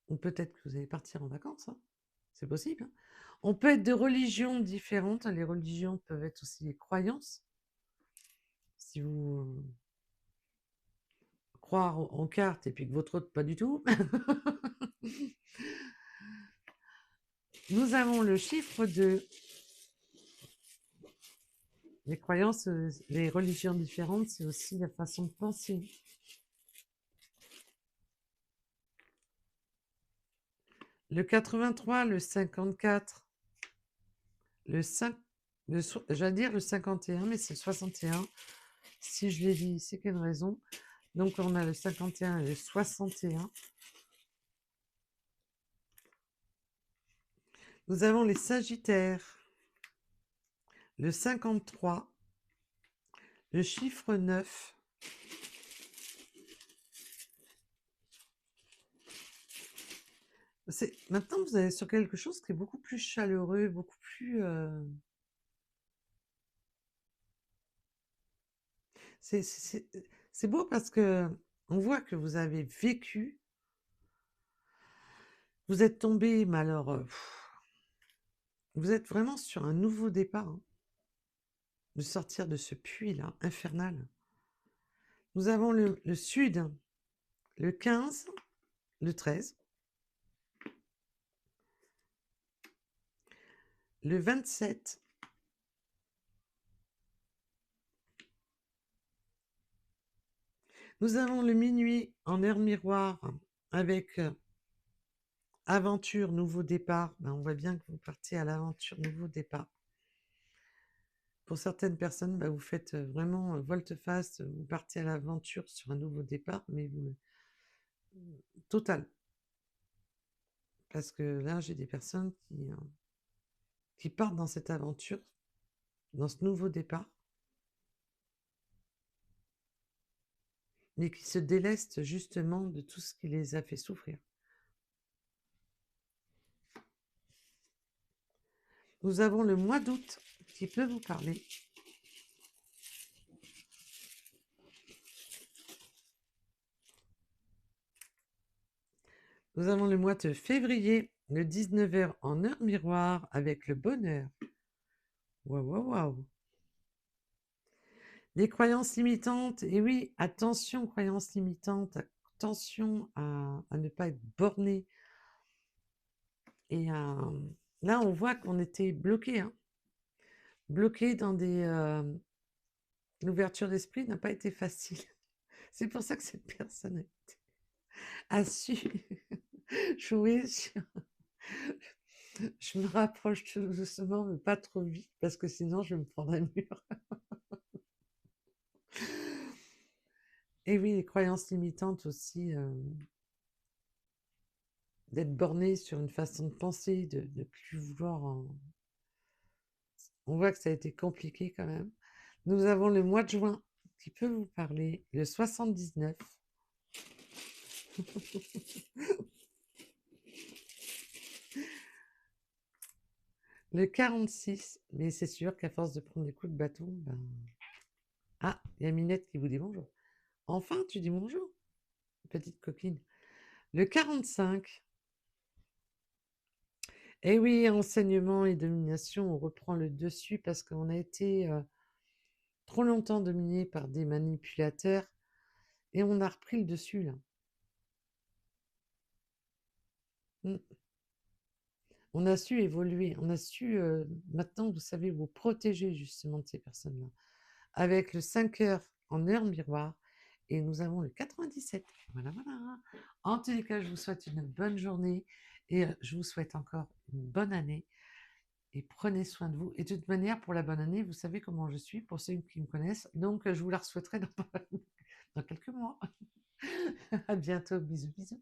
[SPEAKER 1] Ou peut-être que vous allez partir en vacances, hein. C'est possible, hein. On peut être de religions différentes. Les religions peuvent être aussi des croyances. Si vous croire en cartes et puis que votre autre pas du tout. Nous avons le chiffre 2. Les croyances, les religions différentes, c'est aussi la façon de penser. Le 83, le 54, le 5, j'allais dire le 51, mais c'est le 61. Si je l'ai dit, c'est quelle raison? Donc on a le 51 et le 61. Nous avons les Sagittaires, le 53, le chiffre 9. Maintenant, vous allez sur quelque chose qui est beaucoup plus chaleureux, beaucoup plus... C'est beau parce que on voit que vous avez vécu, vous êtes tombé, mais alors, vous êtes vraiment sur un nouveau départ, hein, de sortir de ce puits-là, infernal. Nous avons le sud, le 15, le 13, le 27, nous avons le minuit en heure miroir avec aventure, nouveau départ. Ben, on voit bien que vous partez à l'aventure, nouveau départ. Pour certaines personnes, ben, vous faites vraiment volte-face, vous partez à l'aventure sur un nouveau départ, mais vous... total. Parce que là, j'ai des personnes qui partent dans cette aventure, dans ce nouveau départ, mais qui se délestent justement de tout ce qui les a fait souffrir. Nous avons le mois d'août qui peut vous parler. Nous avons le mois de février, le 19h en heure miroir avec le bonheur. Waouh, waouh, waouh. Les croyances limitantes, et oui, attention, croyances limitantes, attention à ne pas être borné. Et là, on voit qu'on était bloqué, hein. Bloqué dans des... l'ouverture d'esprit n'a pas été facile. C'est pour ça que cette personne a su jouer sur... Je me rapproche tout doucement, mais pas trop vite, parce que sinon je vais me prendre un mur. Et oui, les croyances limitantes aussi, d'être borné sur une façon de penser, de ne plus vouloir On voit que ça a été compliqué quand même. Nous avons le mois de juin qui peut vous parler, le 79. Le 46, mais c'est sûr qu'à force de prendre des coups de bâton, ben... Ah, il y a Minette qui vous dit bonjour. Enfin, tu dis bonjour, petite coquine. Le 45. Eh oui, enseignement et domination, on reprend le dessus parce qu'on a été trop longtemps dominé par des manipulateurs et on a repris le dessus là. Mm. On a su évoluer, on a su maintenant, vous savez, vous protéger justement de ces personnes-là. Avec le 5 heures en heure miroir et nous avons le 97. Voilà, voilà. En tous les cas, je vous souhaite une bonne journée et je vous souhaite encore une bonne année et prenez soin de vous. Et de toute manière, pour la bonne année, vous savez comment je suis pour ceux qui me connaissent, donc je vous la souhaiterai dans quelques mois. À bientôt, bisous, bisous.